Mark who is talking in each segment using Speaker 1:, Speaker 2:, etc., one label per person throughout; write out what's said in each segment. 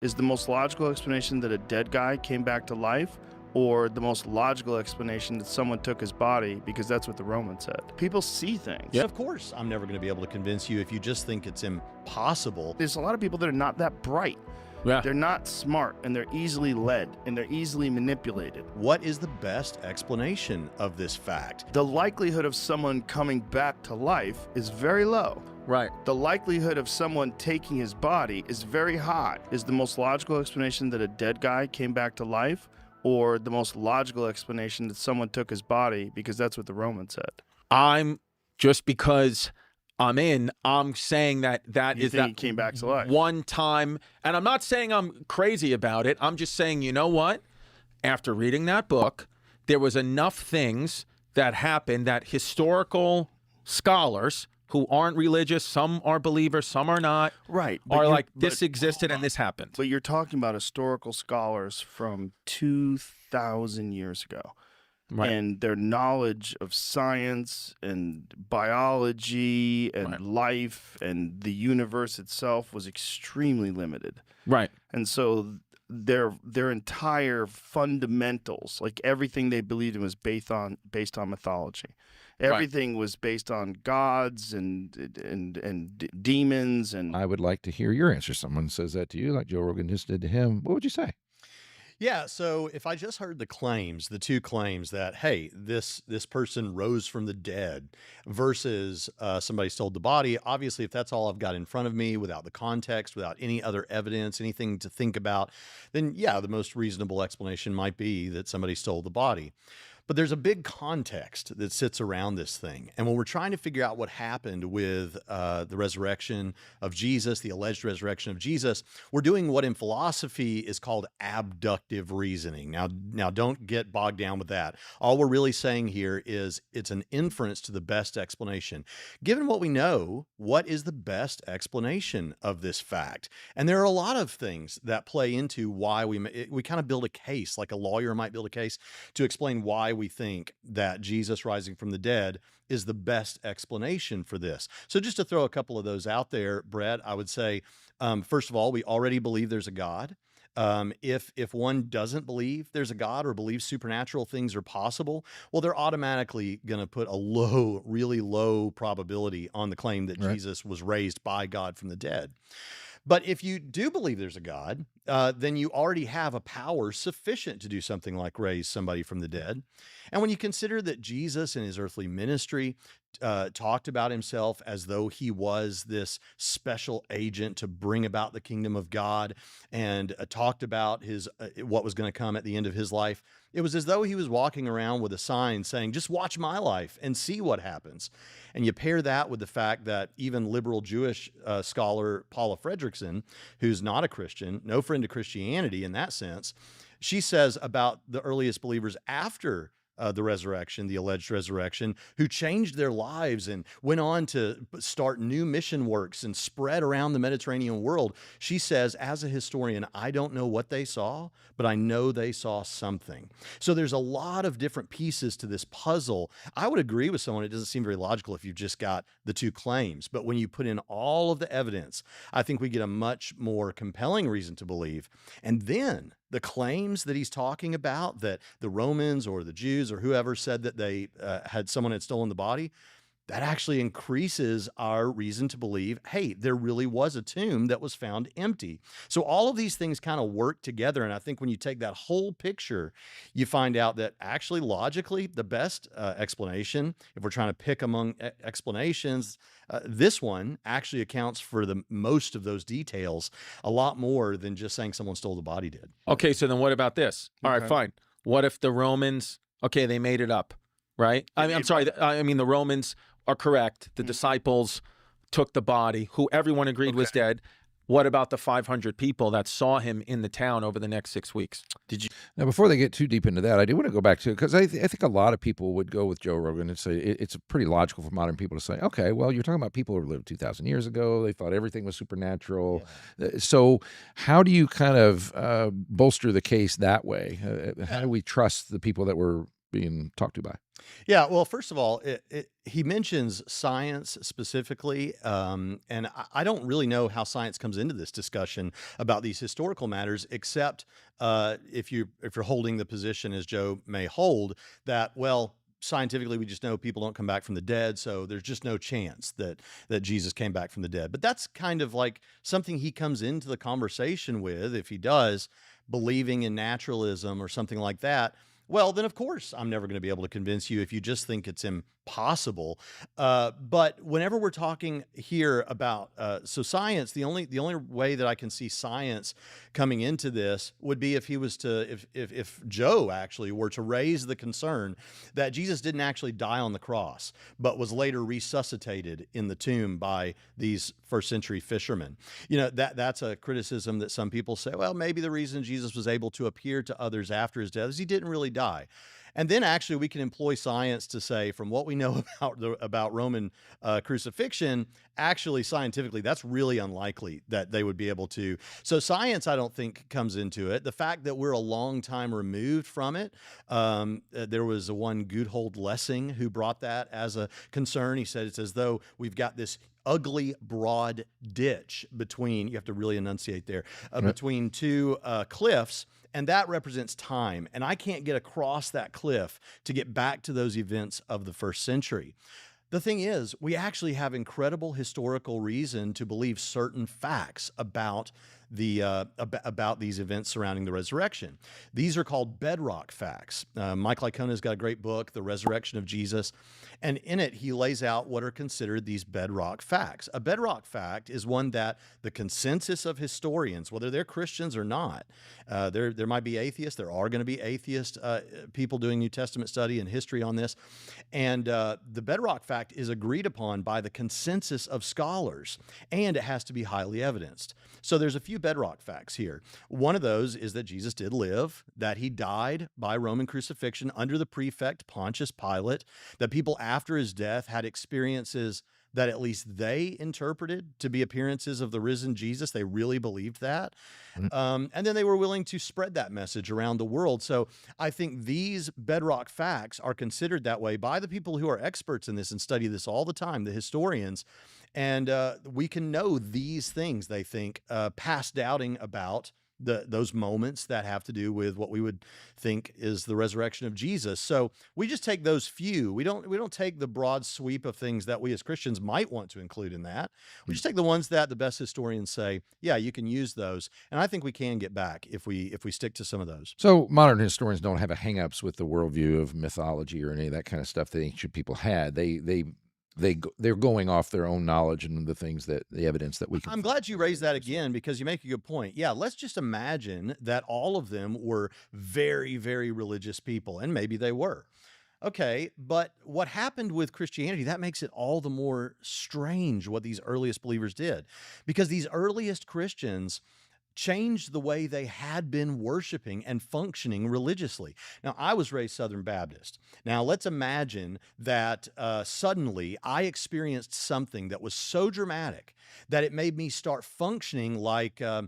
Speaker 1: Is the most logical explanation that a dead guy came back to life, or the most logical explanation that someone took his body, because that's what the Romans said? People see things.
Speaker 2: Yeah, of course, I'm never going to be able to convince you if you just think it's impossible.
Speaker 1: There's a lot of people that are not that bright.
Speaker 3: Yeah.
Speaker 1: They're not smart, and they're easily led, and they're easily manipulated.
Speaker 2: What is the best explanation of this fact?
Speaker 1: The likelihood of someone coming back to life is very low.
Speaker 3: Right.
Speaker 1: The likelihood of someone taking his body is very high. Is the most logical explanation that a dead guy came back to life, or the most logical explanation that someone took his body, because that's what the Romans said?
Speaker 3: Just because I'm saying that
Speaker 1: You think he came back to life?
Speaker 3: one time, and I'm not saying I'm crazy about it. I'm just saying, you know what? After reading that book, there was enough things that happened that historical scholars who aren't religious, some are believers, some are not,
Speaker 1: Right.
Speaker 3: are like, this existed and this happened.
Speaker 1: But you're talking about historical scholars from 2,000 years ago.
Speaker 3: Right.
Speaker 1: And their knowledge of science and biology and
Speaker 3: Right.
Speaker 1: life and the universe itself was extremely limited.
Speaker 3: Right.
Speaker 1: And so their entire fundamentals, like everything they believed in, was based on mythology. Everything was based on gods and demons. And
Speaker 4: I would like to hear your answer. Someone says that to you, like Joe Rogan just did to him. What would you say?
Speaker 2: Yeah, so if I just heard the claims, the two claims that, hey, this person rose from the dead versus somebody stole the body, obviously, if that's all I've got in front of me without the context, without any other evidence, anything to think about, then yeah, the most reasonable explanation might be that somebody stole the body. But there's a big context that sits around this thing. And when we're trying to figure out what happened with the resurrection of Jesus, the alleged resurrection of Jesus, we're doing what in philosophy is called abductive reasoning. Now don't get bogged down with that. All we're really saying here is it's an inference to the best explanation. Given what we know, what is the best explanation of this fact? And there are a lot of things that play into why we kind of build a case, like a lawyer might build a case to explain why we think that Jesus rising from the dead is the best explanation for this. So just to throw a couple of those out there, Brett, I would say, first of all, we already believe there's a God. If one doesn't believe there's a God or believes supernatural things are possible, well, they're automatically going to put a really low probability on the claim that
Speaker 4: Right.
Speaker 2: Jesus was raised by God from the dead. But if you do believe there's a God, then you already have a power sufficient to do something like raise somebody from the dead. And when you consider that Jesus in his earthly ministry talked about himself as though he was this special agent to bring about the kingdom of God, and talked about what was going to come at the end of his life, it was as though he was walking around with a sign saying, just watch my life and see what happens. And you pair that with the fact that even liberal Jewish scholar Paula Fredrickson, who's not a Christian, no friend of Christianity in that sense, she says about the earliest believers after the resurrection, the alleged resurrection, who changed their lives and went on to start new mission works and spread around the Mediterranean world. She says, as a historian, I don't know what they saw, but I know they saw something. So there's a lot of different pieces to this puzzle. I would agree with someone, it doesn't seem very logical if you've just got the two claims, but when you put in all of the evidence, I think we get a much more compelling reason to believe. And then the claims that he's talking about, that the Romans or the Jews or whoever said that they someone had stolen the body, that actually increases our reason to believe, hey, there really was a tomb that was found empty. So all of these things kind of work together. And I think when you take that whole picture, you find out that actually logically, the best explanation, if we're trying to pick among explanations, this one actually accounts for the most of those details a lot more than just saying someone stole the body did.
Speaker 3: Okay, so then what about this? All right,
Speaker 1: Okay.
Speaker 3: fine. What if the Romans, okay, they made it up, right? I'm sorry, the Romans are correct. The disciples took the body, who everyone agreed was dead. What about the 500 people that saw him in the town over the next 6 weeks?
Speaker 4: Now, before they get too deep into that, I do want to go back to, because I think a lot of people would go with Joe Rogan and say it's pretty logical for modern people to say, okay, well, you're talking about people who lived 2,000 years ago. They thought everything was supernatural. So how do you kind of bolster the case that way? How do we trust the people that were being talked to by?
Speaker 2: Yeah, well, first of all, he mentions science specifically, and I don't really know how science comes into this discussion about these historical matters, except if you're holding the position as Joe may hold that, well, scientifically we just know people don't come back from the dead, so there's just no chance that Jesus came back from the dead. But that's kind of like something he comes into the conversation with, if he does, believing in naturalism or something like that. Well, then of course I'm never going to be able to convince you if you just think it's impossible. But whenever we're talking here about so science, the only way that I can see science coming into this would be if he was to if Joe actually were to raise the concern that Jesus didn't actually die on the cross, but was later resuscitated in the tomb by these first century fishermen. You know, that's a criticism that some people say, well, maybe the reason Jesus was able to appear to others after his death is he didn't really die. And then actually we can employ science to say, from what we know about Roman crucifixion, actually scientifically, that's really unlikely that they would be able to. So science, I don't think, comes into it. The fact that we're a long time removed from it, there was one Goodhold Lessing who brought that as a concern. He said it's as though we've got this ugly, broad ditch between, you have to really enunciate there, between two cliffs, and that represents time. And I can't get across that cliff to get back to those events of the first century. The thing is, we actually have incredible historical reason to believe certain facts about about these events surrounding the resurrection. These are called bedrock facts. Mike Licona's got a great book, The Resurrection of Jesus, and in it he lays out what are considered these bedrock facts. A bedrock fact is one that the consensus of historians, whether they're Christians or not, there might be atheists, there are going to be atheist people doing New Testament study and history on this, and the bedrock fact is agreed upon by the consensus of scholars, and it has to be highly evidenced. So there's a few bedrock facts here. One of those is that Jesus did live, that he died by Roman crucifixion under the prefect Pontius Pilate, that people after his death had experiences that at least they interpreted to be appearances of the risen Jesus. They really believed that. And then they were willing to spread that message around the world. So I think these bedrock facts are considered that way by the people who are experts in this and study this all the time, the historians. And we can know these things, they think, past doubting about those moments that have to do with what we would think is the resurrection of Jesus. So we just take those few. We don't take the broad sweep of things that we as Christians might want to include in that. We just take the ones that the best historians say, yeah, you can use those. And I think we can get back if we stick to some of those.
Speaker 4: So modern historians don't have a hang-ups with the worldview of mythology or any of that kind of stuff that ancient people had. They're going off their own knowledge and the evidence that we can.
Speaker 2: I'm glad you raised that again, because you make a good point. Yeah, let's just imagine that all of them were very, very religious people, and maybe they were. Okay, but what happened with Christianity, that makes it all the more strange what these earliest believers did, because these earliest Christians changed the way they had been worshiping and functioning religiously. Now, I was raised Southern Baptist. Now, let's imagine that suddenly I experienced something that was so dramatic that it made me start functioning like a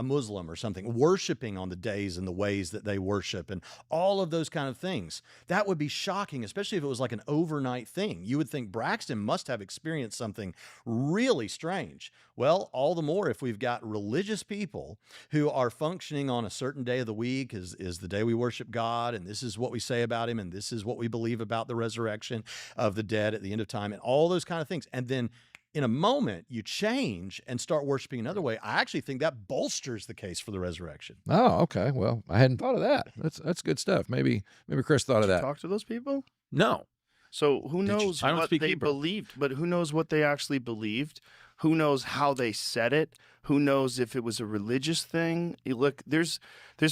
Speaker 2: Muslim or something, worshiping on the days and the ways that they worship and all of those kind of things. That would be shocking, especially if it was like an overnight thing. You would think Braxton must have experienced something really strange. Well, all the more if we've got religious people who are functioning on a certain day of the week is the day we worship God, and this is what we say about him, and this is what we believe about the resurrection of the dead at the end of time, and all those kind of things. And then in a moment, you change and start worshiping another way. I actually think that bolsters the case for the resurrection.
Speaker 4: Oh, okay. Well, I hadn't thought of that. That's good stuff. Maybe Chris thought of that.
Speaker 1: Talk to those people?
Speaker 3: No.
Speaker 1: So who knows
Speaker 3: I don't
Speaker 1: what
Speaker 3: speak
Speaker 1: they
Speaker 3: Hebrew.
Speaker 1: believed, but who knows what they actually believed? Who knows how they said it? Who knows if it was a religious thing? You look, there's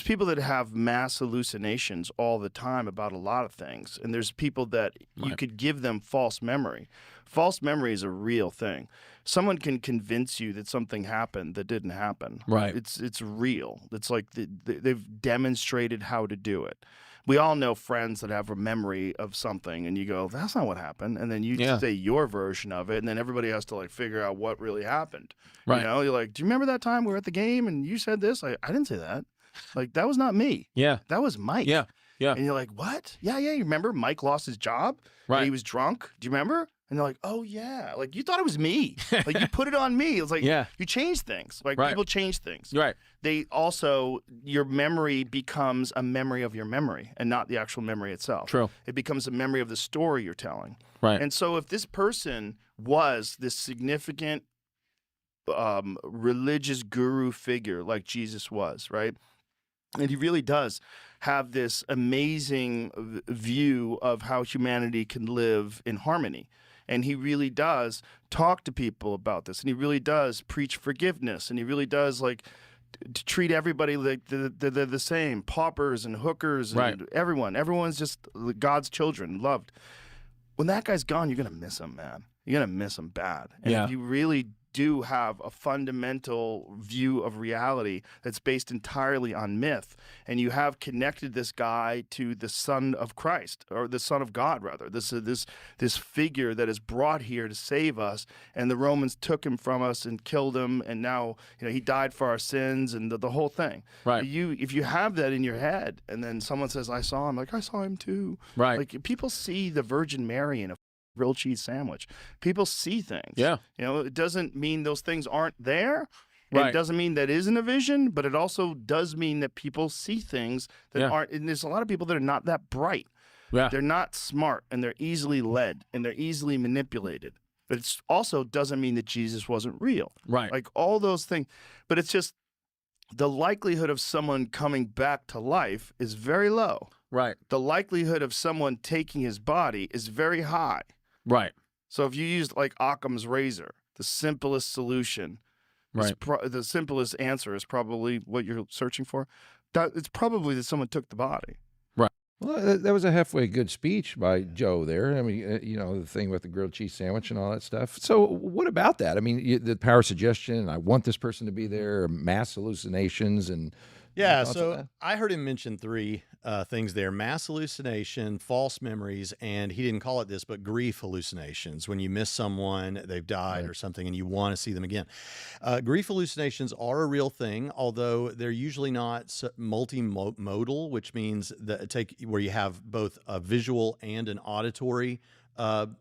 Speaker 1: people that have mass hallucinations all the time about a lot of things, and there's people that you
Speaker 3: Right.
Speaker 1: could give them false memory. False memory is a real thing. Someone can convince you that something happened that didn't happen.
Speaker 3: Right.
Speaker 1: It's real. It's like they've demonstrated how to do it. We all know friends that have a memory of something, and you go, "That's not what happened," and then you
Speaker 3: Yeah.
Speaker 1: say your version of it, and then everybody has to like figure out what really happened.
Speaker 3: Right.
Speaker 1: You know, you're like, "Do you remember that time we were at the game and you said this?" I didn't say that. Like that was not me.
Speaker 3: Yeah.
Speaker 1: That was Mike.
Speaker 3: Yeah. Yeah.
Speaker 1: And you're like, what? Yeah, you remember Mike lost his job?
Speaker 3: Right.
Speaker 1: And he was drunk. Do you remember? And they're like, oh, yeah. Like, you thought it was me. Like, you put it on me. It was like,
Speaker 3: Yeah.
Speaker 1: you change things. Like,
Speaker 3: Right.
Speaker 1: people change things.
Speaker 3: Right.
Speaker 1: They also, your memory becomes a memory of your memory and not the actual memory itself.
Speaker 3: True.
Speaker 1: It becomes a memory of the story you're telling.
Speaker 3: Right.
Speaker 1: And so if this person was this significant religious guru figure like Jesus was, right? And he really does have this amazing view of how humanity can live in harmony. And he really does talk to people about this. And he really does preach forgiveness. And he really does like to treat everybody like they're the same, paupers and hookers and
Speaker 3: Right.
Speaker 1: everyone. Everyone's just God's children, loved. When that guy's gone, you're going to miss him, man. You're going to miss him bad. And
Speaker 3: Yeah.
Speaker 1: if you really do have a fundamental view of reality that's based entirely on myth, and you have connected this guy to the Son of Christ, or the Son of God, rather, this figure that is brought here to save us, and the Romans took him from us and killed him, and now he died for our sins, and the whole thing.
Speaker 3: Right.
Speaker 1: If you have that in your head, and then someone says, "I saw him," like I saw him too.
Speaker 3: Right.
Speaker 1: Like people see the Virgin Mary in a grilled cheese sandwich. People see things.
Speaker 3: Yeah.
Speaker 1: It doesn't mean those things aren't there.
Speaker 3: Right.
Speaker 1: It doesn't mean that isn't a vision, but it also does mean that people see things that
Speaker 3: Yeah.
Speaker 1: aren't. And there's a lot of people that are not that bright.
Speaker 3: Yeah.
Speaker 1: They're not smart, and they're easily led, and they're easily manipulated. But it also doesn't mean that Jesus wasn't real.
Speaker 3: Right.
Speaker 1: Like all those things. But it's just the likelihood of someone coming back to life is very low.
Speaker 3: Right.
Speaker 1: The likelihood of someone taking his body is very high.
Speaker 3: Right.
Speaker 1: So if you used like Occam's razor, the simplest solution,
Speaker 3: Right.
Speaker 1: the simplest answer is probably what you're searching for. It's probably that someone took the body.
Speaker 4: Well, that was a halfway good speech by Joe there. I mean, the thing with the grilled cheese sandwich and all that stuff. So what about that? I mean, the power of suggestion, I want this person to be there, mass hallucinations, and
Speaker 2: Yeah,
Speaker 4: thoughts on
Speaker 2: so
Speaker 4: that?
Speaker 2: I heard him mention three things there: mass hallucination, false memories, and he didn't call it this, but grief hallucinations. When you miss someone, they've died or something, and you want to see them again. Grief hallucinations are a real thing, although they're usually not multimodal, which means that where you have both a visual and an auditory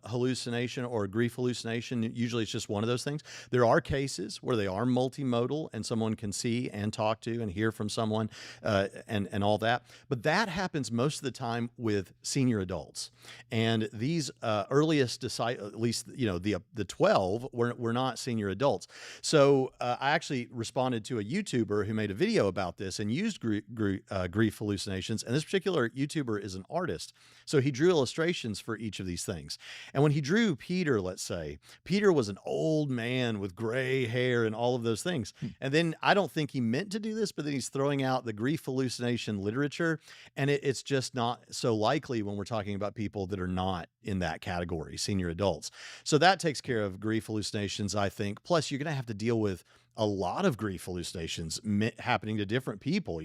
Speaker 2: hallucination or grief hallucination. Usually it's just one of those things. There are cases where they are multimodal and someone can see and talk to and hear from someone and all that. But that happens most of the time with senior adults. And these earliest disciples, at least the 12, were not senior adults. So I actually responded to a YouTuber who made a video about this and used grief hallucinations. And this particular YouTuber is an artist. So he drew illustrations for each of these things. And when he drew Peter, let's say, Peter was an old man with gray hair and all of those things. And then I don't think he meant to do this, but then he's throwing out the grief hallucination literature. And it's just not so likely when we're talking about people that are not in that category, senior adults. So that takes care of grief hallucinations, I think. Plus, you're going to have to deal with a lot of grief hallucinations happening to different people,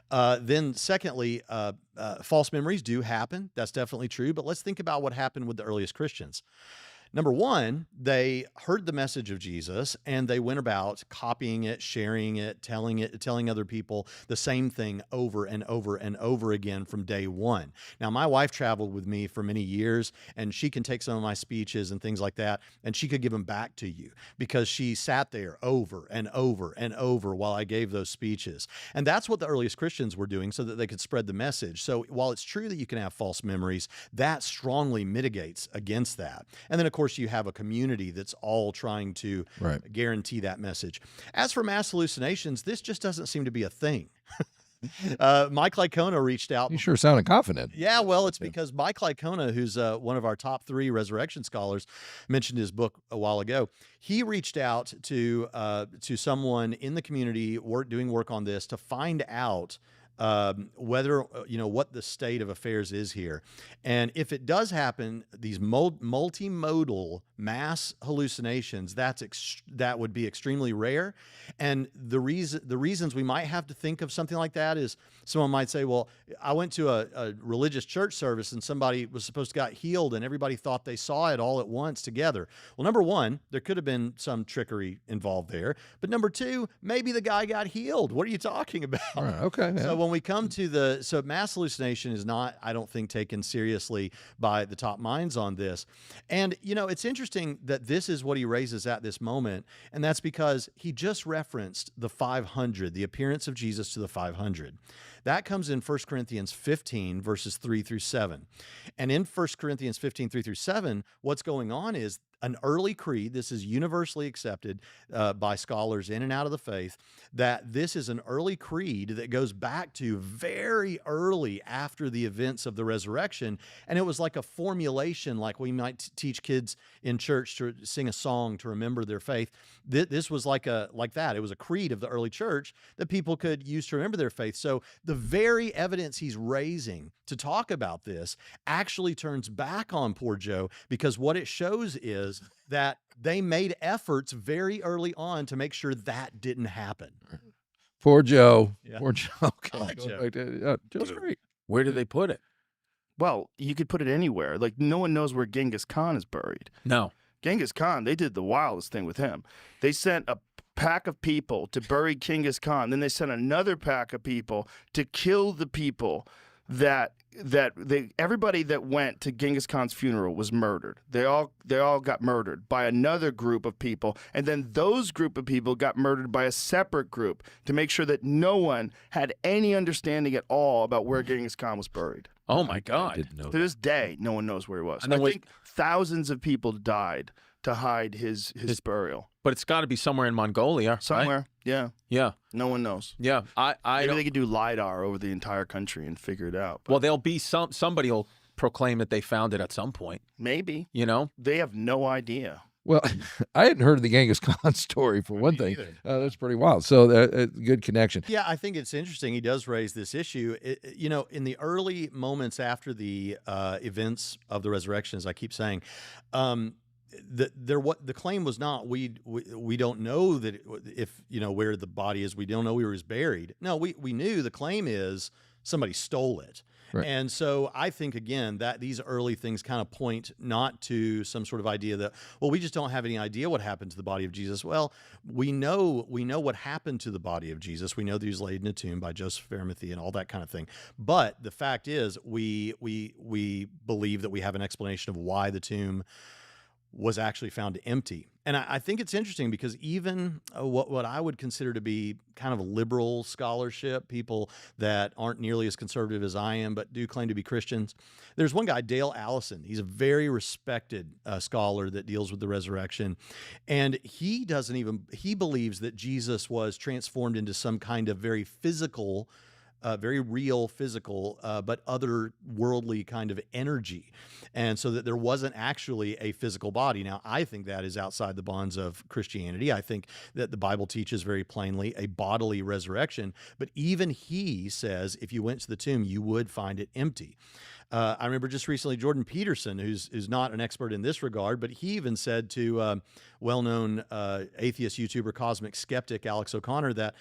Speaker 2: Then secondly, false memories do happen. That's definitely true. But let's think about what happened with the earliest Christians. Number one, they heard the message of Jesus and they went about copying it, sharing it, telling other people the same thing over and over and over again from day one. Now, my wife traveled with me for many years, and she can take some of my speeches and things like that, and she could give them back to you because she sat there over and over and over while I gave those speeches. And that's what the earliest Christians were doing so that they could spread the message. So while it's true that you can have false memories, that strongly mitigates against that. And then, of course, you have a community that's all trying to guarantee that message. As for mass hallucinations, this just doesn't seem to be a thing. Mike Licona reached out.
Speaker 4: You sure sounded confident.
Speaker 2: Yeah, well, it's because Mike Licona, who's one of our top 3 resurrection scholars, mentioned his book a while ago. He reached out to someone in the community doing work on this to find out whether, what the state of affairs is here. And if it does happen, these multimodal mass hallucinations, that would be extremely rare. And the reasons we might have to think of something like that is someone might say, well, I went to a religious church service and somebody was supposed to got healed and everybody thought they saw it all at once together. Well, number one, there could have been some trickery involved there. But number two, maybe the guy got healed. What are you talking about?
Speaker 4: Okay. Yeah.
Speaker 2: So when when we come to so mass hallucination is not, I don't think, taken seriously by the top minds on this. And, it's interesting that this is what he raises at this moment. And that's because he just referenced the 500, the appearance of Jesus to the 500. That comes in 1 Corinthians 15, verses 3 through 7. And in 1 Corinthians 15, 3 through 7, what's going on is an early creed. This is universally accepted by scholars in and out of the faith, that this is an early creed that goes back to very early after the events of the resurrection. And it was like a formulation, like we might teach kids in church to sing a song to remember their faith. This was like that. It was a creed of the early church that people could use to remember their faith. So the very evidence he's raising to talk about this actually turns back on poor Joe, because what it shows is that they made efforts very early on to make sure that didn't happen.
Speaker 4: Poor Joe.
Speaker 2: Yeah.
Speaker 4: Poor Joe. Okay.
Speaker 2: I like Joe.
Speaker 4: Joe's great.
Speaker 3: Where did they put it?
Speaker 1: Well, you could put it anywhere. Like, no one knows where Genghis Khan is buried.
Speaker 3: No.
Speaker 1: Genghis Khan, they did the wildest thing with him. They sent a pack of people to bury Genghis Khan. Then they sent another pack of people to kill the people everybody that went to Genghis Khan's funeral was murdered. They all got murdered by another group of people, and then those group of people got murdered by a separate group to make sure that no one had any understanding at all about where Genghis Khan was buried.
Speaker 3: Oh my
Speaker 4: I
Speaker 3: God.
Speaker 4: didn't know
Speaker 1: To
Speaker 4: that.
Speaker 1: this day, no one knows where he was.
Speaker 3: And then
Speaker 1: I think thousands of people died to hide his burial.
Speaker 3: But it's got to be somewhere in Mongolia. right?
Speaker 1: Somewhere, yeah.
Speaker 3: Yeah.
Speaker 1: No one knows.
Speaker 3: Yeah. I
Speaker 1: Maybe
Speaker 3: don't.
Speaker 1: they could do LiDAR over the entire country and figure it out. But
Speaker 3: Well, there'll be somebody will proclaim that they found it at some point.
Speaker 1: maybe.
Speaker 3: You know.
Speaker 1: They have no idea.
Speaker 4: Well, I hadn't heard of the Genghis Khan story for one thing.
Speaker 2: either.
Speaker 4: That's pretty wild. So good connection.
Speaker 2: Yeah, I think it's interesting. He does raise this issue. In the early moments after the events of the resurrection, as I keep saying, the claim was not we don't know that if where the body is. We don't know where he was buried. No, we knew. The claim is somebody stole it.
Speaker 4: Right.
Speaker 2: And so I think, again, that these early things kind of point not to some sort of idea that, well, we just don't have any idea what happened to the body of Jesus. Well, we know what happened to the body of Jesus. We know that he was laid in a tomb by Joseph of Arimathea and all that kind of thing. But the fact is, we believe that we have an explanation of why the tomb was actually found empty. And I think it's interesting because even what I would consider to be kind of liberal scholarship, people that aren't nearly as conservative as I am, but do claim to be Christians. There's one guy, Dale Allison. He's a very respected scholar that deals with the resurrection. And he believes that Jesus was transformed into some kind of very physical, very real physical, but otherworldly kind of energy. And so that there wasn't actually a physical body. Now, I think that is outside the bonds of Christianity. I think that the Bible teaches very plainly a bodily resurrection. But even he says if you went to the tomb, you would find it empty. I remember just recently Jordan Peterson, who's not an expert in this regard, but he even said to well-known atheist YouTuber, Cosmic Skeptic Alex O'Connor, that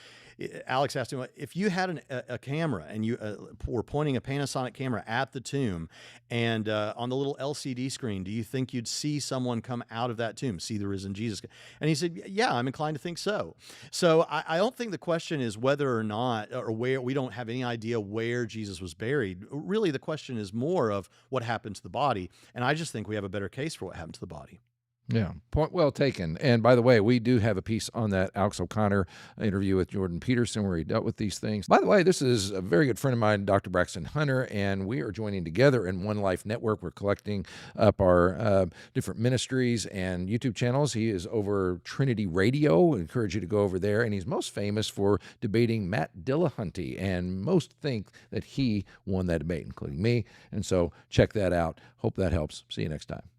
Speaker 2: Alex asked him, if you had a camera and you were pointing a Panasonic camera at the tomb, and on the little LCD screen, do you think you'd see someone come out of that tomb, see the risen Jesus? And he said, yeah, I'm inclined to think so. So I don't think the question is whether or not, or where, we don't have any idea where Jesus was buried. Really, the question is more of what happened to the body. And I just think we have a better case for what happened to the body.
Speaker 4: Yeah, point well taken. And by the way, we do have a piece on that Alex O'Connor interview with Jordan Peterson where he dealt with these things. By the way, this is a very good friend of mine, Dr. Braxton Hunter, and we are joining together in One Life Network. We're collecting up our different ministries and YouTube channels. He is over Trinity Radio. I encourage you to go over there. And he's most famous for debating Matt Dillahunty, and most think that he won that debate, including me. And so check that out. Hope that helps. See you next time.